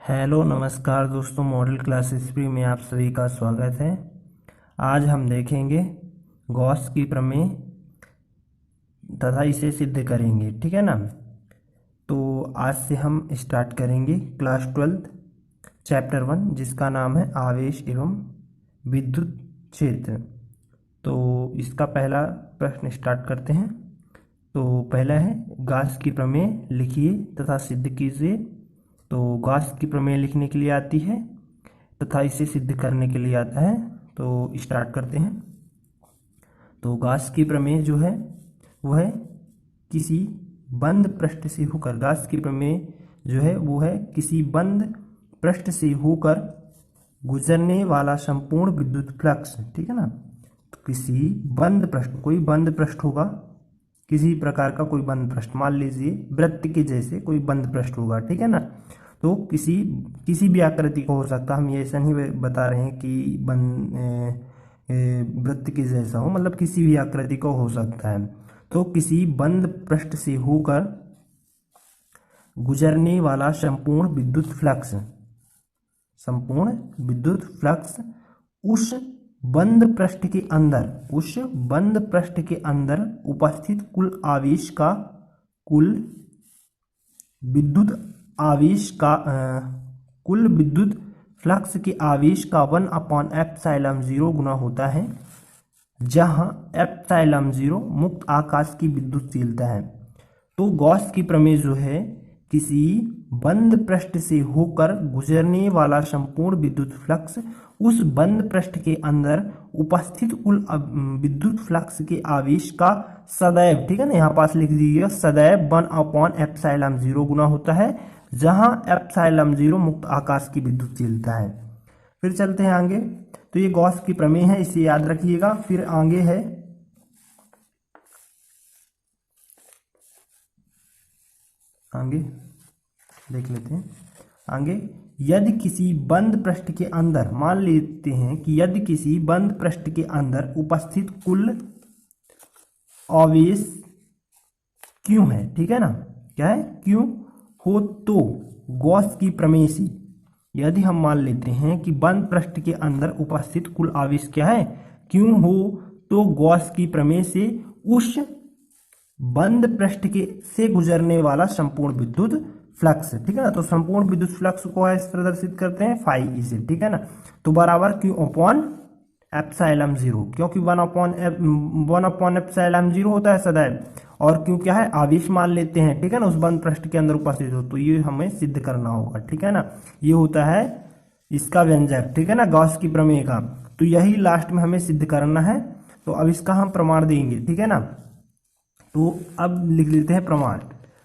Hello नमस्कार दोस्तों, model classes free में आप सभी का स्वागत है। आज हम देखेंगे गॉस की प्रमेय तथा इसे सिद्ध करेंगे, ठीक है ना। तो आज से हम स्टार्ट करेंगे क्लास 12 चैप्टर 1, जिसका नाम है आवेश एवं विद्युत क्षेत्र। तो इसका पहला प्रश्न स्टार्ट करते हैं। तो पहला है, गॉस की प्रमेय लिखिए तथा सिद्ध कीजिए। तो गॉस की प्रमेय लिखने के लिए आती है तथा इसे सिद्ध करने के लिए आता है। तो स्टार्ट करते हैं। तो गॉस की प्रमेय जो है वो है किसी बंद पृष्ठ से होकर, गॉस की प्रमेय जो है वो है किसी बंद पृष्ठ से होकर गुजरने वाला संपूर्ण विद्युत फ्लक्स, ठीक है ना। तो किसी बंद पृष्ठ, कोई बंद पृष्ठ होगा, किसी प्रकार का कोई बंद पृष्ठ, मान लीजिए वृत्त के जैसे कोई बंद पृष्ठ होगा, ठीक है ना। तो किसी भी आकृति का हो सकता है, हम ये ऐसा नहीं बता रहे हैं कि वृत्त के जैसा हो, मतलब किसी भी आकृति का हो सकता है। तो किसी बंद पृष्ठ से होकर गुजरने वाला संपूर्ण विद्युत फ्लक्स उस बंद पृष्ठ के अंदर, उपस्थित कुल विद्युत फ्लक्स के आवेश का 1/ε0 गुना होता है, जहां ε0 मुक्त आकाश की विद्युतशीलता है। तो गॉस की प्रमेय जो है किसी बंद पृष्ठ से होकर गुजरने वाला संपूर्ण विद्युत फ्लक्स उस बंद पृष्ठ के अंदर उपस्थित कुल विद्युत फ्लक्स के आवेश का सदैव, ठीक है ना, यहाँ पास लिख दीजिएगा, सदैव 1/ε0 गुना होता है, जहां ε0 मुक्त आकाश की विद्युतशीलता है। फिर चलते हैं आगे। तो ये गॉस की प्रमेय है, इसे याद रखिएगा। फिर आगे है, आगे देख लेते हैं। आगे, यदि किसी बंद पृष्ठ के अंदर, मान लेते हैं कि यदि किसी बंद पृष्ठ के अंदर उपस्थित कुल आवेश क्यू है, ठीक है ना, क्या है, क्यू हो, तो गॉस की प्रमेय से, यदि हम मान लेते हैं कि बंद पृष्ठ के अंदर उपस्थित कुल आवेश क्या है, क्यू हो, तो गॉस की प्रमेय से उस बंद पृष्ठ के से गुजरने वाला संपूर्ण विद्युत फ्लक्स, ठीक है ना। तो संपूर्ण विद्युत फ्लक्स को इस प्रदर्शित करते हैं फाई इसे, ठीक है ना। तो बराबर क्यू अपॉन ε0, क्योंकि 1/ε0 होता है सदैव, और क्यों क्या है, आवेश मान लेते हैं, ठीक है ना, उस बंद पृष्ठ के अंदर उपस्थित हो। तो ये हमें सिद्ध करना होगा, ठीक है ना। ये होता है इसका व्यंजक, ठीक है ना, गॉस की प्रमेय का। तो यही लास्ट में हमें सिद्ध करना है। तो अब इसका हम प्रमाण देंगे, ठीक है ना। तो अब लिख लेते हैं प्रमाण।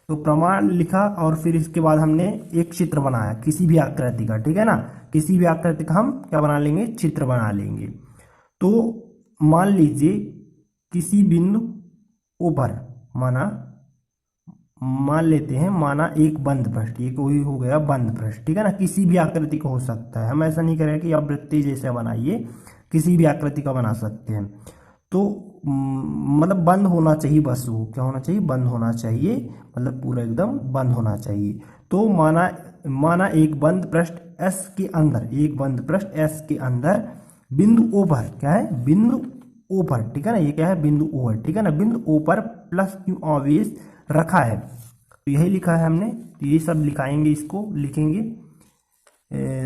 तो प्रमाण लिखा और फिर इसके बाद हमने एक चित्र बनाया किसी भी आकृति का, ठीक है ना। किसी भी आकृति का हम क्या बना लेंगे, चित्र बना लेंगे। तो मान लीजिए किसी बिंदु ऊपर, मान लेते हैं, माना एक बंद पृष्ठ, ये कोई हो गया बंद पृष्ठ, ठीक है ना, किसी भी आकृति का हो सकता है। हम ऐसा नहीं करें कि आप वृत्तीय जैसे बनाइए, किसी भी आकृति का बना सकते हैं। तो मतलब बंद होना चाहिए, बस वो क्या होना चाहिए, बंद होना चाहिए, मतलब पूरा एकदम बंद होना चाहिए। तो माना एक बंद पृष्ठ एस के अंदर, बिंदु ओ पर, क्या है, बिंदु ओ पर, ठीक है ना, ये क्या है, बिंदु ओ है, ठीक है ना, बिंदु ओ पर प्लस क्यू आवेश रखा है। तो यही लिखा है हमने, तो ये सब लिखाएंगे, इसको लिखेंगे,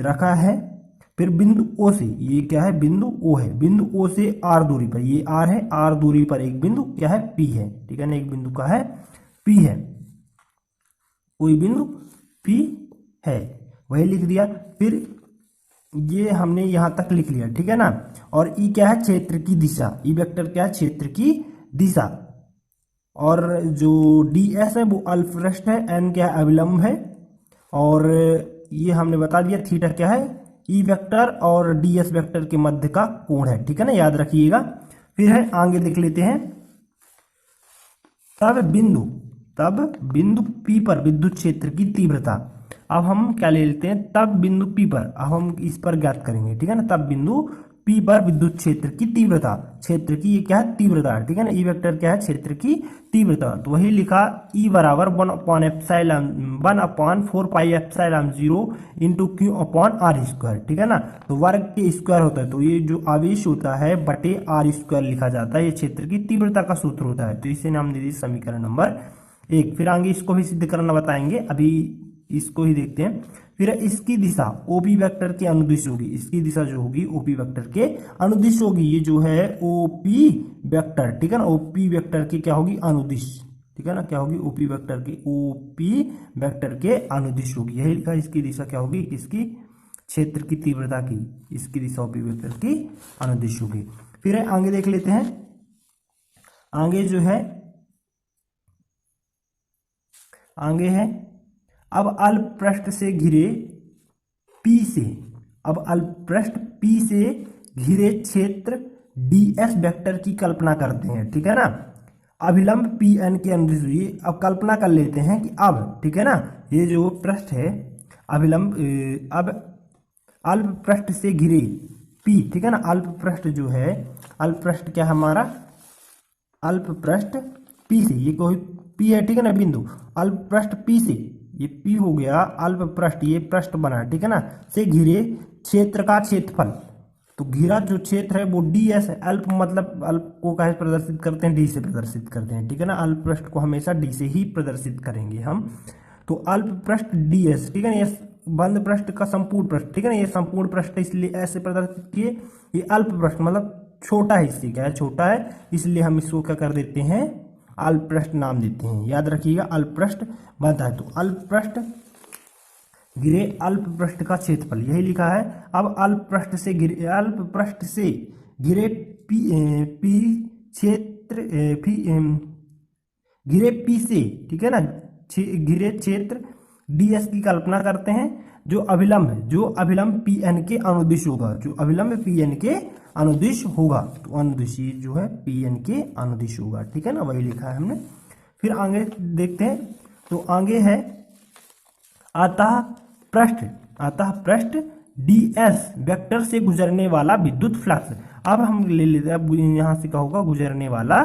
रखा है। फिर बिंदु ओ से, ये क्या है, बिंदु ओ है, बिंदु ओ से आर दूरी पर, ये आर है, आर दूरी पर एक बिंदु क्या है, पी है, ठीक है ना, एक बिंदु का है पी है, कोई बिंदु पी है, वही लिख दिया। फिर ये हमने यहां तक लिख लिया, ठीक है ना। और ई क्या है, क्षेत्र की दिशा, ई वेक्टर क्या है, क्षेत्र की दिशा। और जो डी एस है वो अल्पपृष्ठ है, एन क्या है, अविलंब है, और ये हमने बता दिया थीटा क्या है, ई वेक्टर और डी एस वेक्टर के मध्य का कोण है, ठीक है ना, याद रखिएगा। फिर है आगे देख लेते हैं। तब बिंदु पी पर विद्युत क्षेत्र की तीव्रता, अब हम क्या ले लेते हैं, तब बिंदु पी पर, अब हम इस पर ज्ञात करेंगे, ठीक है ना। तब बिंदु पी पर विद्युत क्षेत्र की तीव्रता, क्षेत्र की ये क्या है तीव्रता, ठीक है ना। ई वेक्टर क्या है क्षेत्र की तीव्रता, तो वही लिखा ई बराबर 1/4πε0 into Q upon are square, ठीक है ना। तो वर्ग के स्क्वायर होता है, तो ये जो आवेश होता है बटे आर स्क्वायर लिखा जाता है, ये क्षेत्र की तीव्रता का सूत्र होता है। तो इसे नाम दे दीजिए समीकरण नंबर 1। फिर आगे इसको भी सिद्ध करना बताएंगे, अभी इसको ही देखते हैं। फिर इसकी दिशा ओपी वेक्टर के अनुदिश होगी, इसकी दिशा जो होगी ओपी वेक्टर के अनुदिश होगी। ये जो है ओपी वेक्टर, ठीक है ना, ओपी वेक्टर की क्या होगी अनुदिश, ठीक है ना, क्या होगी ओपी वेक्टर की, ओपी वेक्टर के अनुदिश होगी। यही लिखा इसकी दिशा क्या होगी, इसकी क्षेत्र की तीव्रता की, इसकी दिशा ओपी वेक्टर की अनुदिश होगी। फिर आगे देख लेते हैं, आगे जो है आगे है अब अल्प पृष्ठ से घिरे पी से, अब अल्प पृष्ठ पी से घिरे क्षेत्र ds वेक्टर की कल्पना करते हैं, ठीक है ना। अभिलंब पी एन के अनुदिश हुई, अब कल्पना कर लेते हैं कि अब, ठीक है ना, ये जो पृष्ठ है अभिलंब अब अल्प पृष्ठ से घिरे पी, ठीक है ना, अल्प पृष्ठ जो है, अल्प पृष्ठ क्या है हमारा, अल्प पृष्ठ पी से, ये कोई पी है, ठीक है ना बिंदु, अल्प पृष्ठ पी से, ये पी हो गया अल्प पृष्ठ, ये पृष्ठ बना, ठीक है ना, से घिरे क्षेत्र का क्षेत्रफल। तो घिरा जो क्षेत्र है वो ds है, अल्प मतलब अल्प को कैसे प्रदर्शित करते हैं, डी से प्रदर्शित करते हैं, ठीक है ना, अल्प पृष्ठ को हमेशा डी से ही प्रदर्शित करेंगे हम। तो अल्प पृष्ठ ds, ठीक है ना, ये बंद पृष्ठ का संपूर्ण पृष्ठ, ठीक है ना, ये संपूर्ण पृष्ठ इसलिए ऐसे प्रदर्शित किए, ये अल्प पृष्ठ मतलब छोटा है, इससे क्या है छोटा है, इसलिए हम इसको क्या कर देते हैं अल्प पृष्ठ नाम देते हैं। याद रखिएगा अल्प पृष्ठ बनता है, तो अल्प पृष्ठ घिरे अल्प पृष्ठ का क्षेत्रफल, यही लिखा है। अब अल्प पृष्ठ से घिरे, अल्प पृष्ठ से घिरे पी क्षेत्र घिरे पी से, ठीक है ना, घिरे क्षेत्र ds की कल्पना करते हैं, जो अभिलंब है, जो अभिलंब पी एन के अनुदिश होगा, जो अभिलंब पी एन के अनुदिश होगा, तो अनुदिश जो है पी एन के अनुदिश होगा, ठीक है ना, वही लिखा है हमने। फिर आगे देखते हैं, तो आगे है अतः पृष्ठ ds वेक्टर से गुजरने वाला विद्युत फ्लक्स। अब हम ले लेते हैं, यहाँ से क्या होगा गुजरने वाला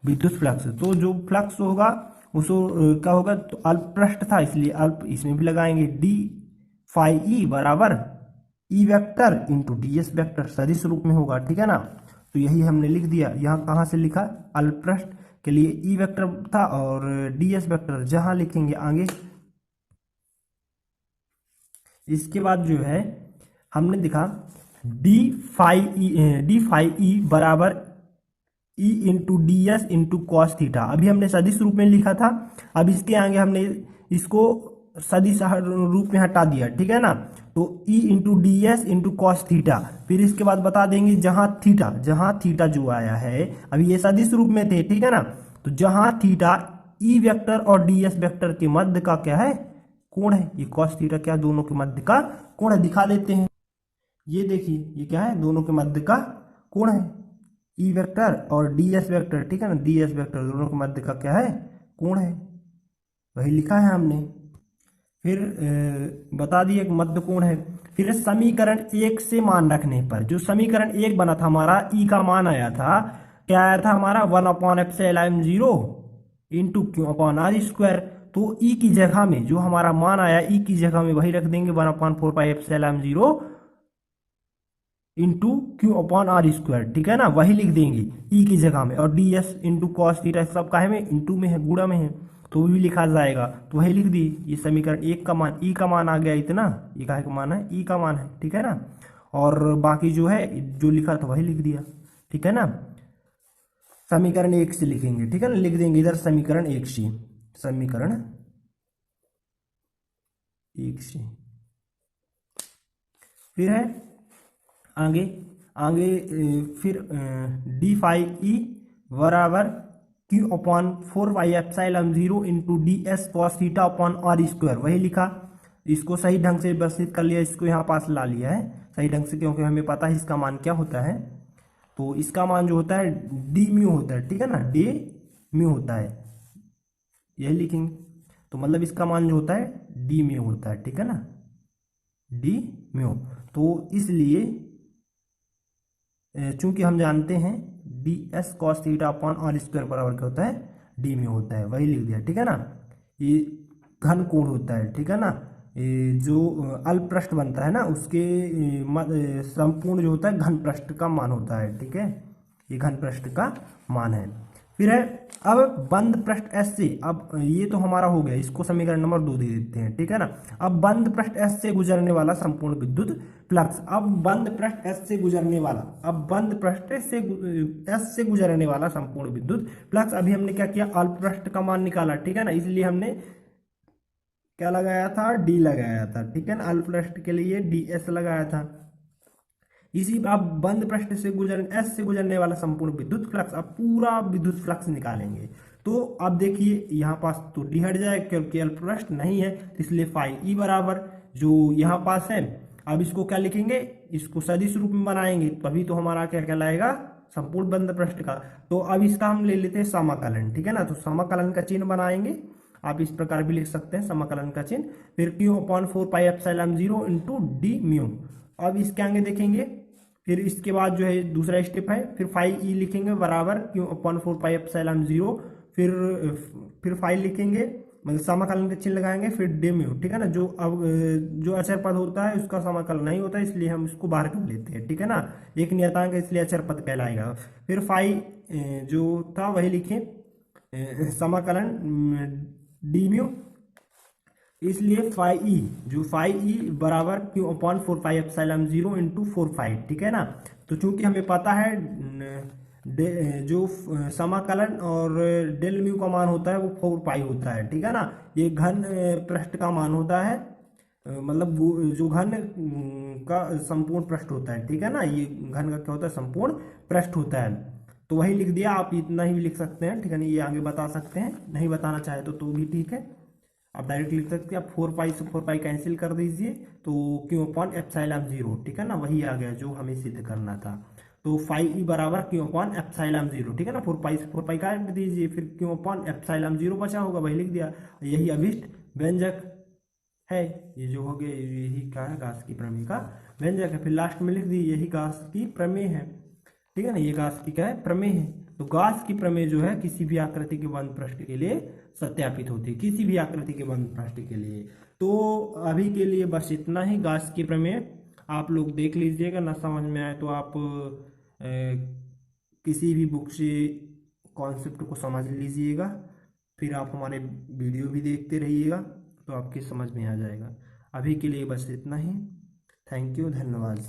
विद्युत फ्लक्स, तो जो फ्लक्स होगा उसको क्या होगा, तो अल्प पृष्ठ था इसलिए अल्प इसमें भी लगाएंगे, डी फाई ई बराबर E vector into ds vector सदिश रूप में होगा, ठीक है ना। तो यही हमने लिख दिया, यहाँ कहाँ से लिखा अल्प पृष्ठ के लिए ई वेक्टर था और ds वेक्टर जहां लिखेंगे आगे। इसके बाद जो है हमने देखा डी फाई ई बराबर E into D S into cos theta, अभी हमने सदिश रूप में लिखा था, अब इसके आगे हमने इसको सदिश रूप में हटा दिया, ठीक है ना। तो E into D S into cos theta, फिर इसके बाद बता देंगे जहां थीटा जो आया है, अभी ये सदिश रूप में थे, ठीक है ना, तो जहां थीटा ई वेक्टर और डी एस वेक्टर के मध्य का क्या है कोण है, ये कॉस थीटा क्या दोनों के मध्य का कोण है, दिखा देते हैं। ये देखिए ये क्या है दोनों के मध्य का कोण है, ई वेक्टर और डी एस वेक्टर, ठीक है ना, डी एस वेक्टर दोनों के मध्य का क्या है कोण है, वही लिखा है हमने। फिर बता दिए मध्य कोण है। फिर समीकरण 1 से मान रखने पर, जो समीकरण 1 बना था हमारा, ई का मान आया था, क्या आया था हमारा 1/ε0 into Q upon are square, तो ई की जगह में जो हमारा मान आया ई की जगह में वही रख देंगे 1/4πε0 into Q upon are square, ठीक है ना, वही लिख देंगे ई की जगह में, और D S into cos theta सब काहे में इंटू में है, गुणा में है, तो भी लिखा जाएगा, तो वही लिख दी। ये समीकरण 1 का मान, ई का मान आ गया इतना, ये काहे का मान है ई का मान है, ठीक है ना, और बाकी जो है जो लिखा था वही लिख दिया, ठीक है ना। समीकरण 1 से लिखेंगे, ठीक है ना, लिख देंगे इधर समीकरण 1 से, समीकरण 1 से। फिर है आगे फिर डी फाई ई बराबर Q upon 4πε0 into D S cos theta upon are square, वही लिखा, इसको सही ढंग से व्यवस्थित कर लिया, इसको यहाँ पास ला लिया है सही ढंग से, क्योंकि हमें पता है इसका मान क्या होता है, तो इसका मान जो होता है डी म्यू होता है, ठीक है ना, डी म्यू होता है, यही लिखेंगे, तो मतलब इसका मान जो होता है डी म्यू होता है, ठीक है ना, डी म्यू, तो इसलिए चूंकि हम जानते हैं d S cos theta upon are square बराबर क्या होता है, डी म्यू होता है, वही लिख दिया, ठीक है ना। ये घन कोण होता है, ठीक है ना। ये जो अल्प पृष्ठ बनता है ना उसके संपूर्ण जो होता है घन पृष्ठ का मान होता है, ठीक है। ये घन पृष्ठ का मान है। फिर है अब बंद पृष्ठ एस से, अब ये तो हमारा हो गया, इसको समीकरण नंबर 2 दे देते हैं, ठीक है ना। अब बंद पृष्ठ एस से गुजरने वाला संपूर्ण विद्युत फ्लक्स, अब बंद पृष्ठ एस से गुजरने वाला, अब बंद पृष्ठ से एस से गुजरने वाला संपूर्ण विद्युत फ्लक्स, अभी हमने क्या किया, अल्प पृष्ठ का मान निकाला, ठीक है ना, इसलिए हमने क्या लगाया था, डी लगाया था, ठीक है ना, अल्प पृष्ठ के लिए डी एस लगाया था। इसी अब बंद पृष्ठ से एस से गुजरने वाला संपूर्ण विद्युत फ्लक्स, अब पूरा विद्युत फ्लक्स निकालेंगे। तो अब देखिए यहाँ पास तो डी हट जाए क्योंकि अल्प पृष्ठ नहीं है, इसलिए फाई ई बराबर जो यहाँ पास है, अब इसको क्या लिखेंगे, इसको सदिश रूप में बनाएंगे, तभी तो हमारा क्या कहलाएगा, संपूर्ण बंद पृष्ठ का। तो अब इसका हम ले लेते हैं समाकलन, ठीक है ना। तो समाकलन का चिन्ह बनाएंगे, आप इस प्रकार भी लिख सकते हैं समाकलन का चिन्ह, फिर Q upon 4 pi epsilon 0 into D mu. अब इसके आगे देखेंगे, फिर इसके बाद जो है दूसरा स्टेप है, फिर फाई ई लिखेंगे बराबर क्यू अपॉन 4 पाई एप्सिलॉन 0, फिर फाई लिखेंगे, मतलब समाकलन का चिन्ह लगाएंगे, फिर डी म्यू, ठीक है ना। जो अब जो अचर पद होता है उसका समाकलन नहीं होता, इसलिए हम इसको बाहर कर लेते हैं, ठीक है ना। एक नियतांक है इसलिए अचर पद कहलाएगा। फिर फाई जो था वही लिखें, समाकलन डी म्यू, इसलिए फाई ई, जो फाई ई बराबर Q upon 4 pi epsilon 0 into 4 पाई, ठीक है ना। तो चूंकि हमें पता है जो समाकलन और डेल म्यू का मान होता है वो 4 पाई होता है, ठीक है ना। ये घन पृष्ठ का मान होता है, मतलब जो घन का संपूर्ण पृष्ठ होता है, ठीक है ना। ये घन का क्या होता है, संपूर्ण पृष्ठ होता है। तो वही लिख दिया, आप इतना ही लिख सकते हैं, ठीक है ना। ये आगे बता सकते हैं, नहीं बताना चाहे तो भी ठीक है, आप डायरेक्ट लिख सकते हैं। आप 4 पाई से 4 पाई कैंसिल कर दीजिए, तो क्यू अपॉन एप्सिलॉन 0, ठीक है ना, वही आ गया जो हमें सिद्ध करना था। तो फाई ई बराबर क्यू अपॉन एप्सिलॉन 0, ठीक है ना। 4 पाई से 4 पाई काट दीजिए, फिर क्यू अपॉन एप्सिलॉन 0 बचा होगा, वही लिख दिया। यही अभिष्ट व्यंजक है, ये जो हो गया यही क्या है, गास की प्रमेय का व्यंजक है। फिर लास्ट में लिख दी यही गास की प्रमेय है, ठीक है ना। ये गास की क्या है, प्रमेय है। तो गास की प्रमेय जो है किसी भी आकृति के बंद पृष्ठ के लिए सत्यापित होती है, किसी भी आकृति के बंद पृष्ठ के लिए। तो अभी के लिए बस इतना ही, गास की प्रमेय आप लोग देख लीजिएगा, ना समझ में आए तो आप किसी भी बुक से कॉन्सेप्ट को समझ लीजिएगा, फिर आप हमारे वीडियो भी देखते रहिएगा तो आपकी समझ में आ जाएगा। अभी के लिए बस इतना ही, थैंक यू, धन्यवाद।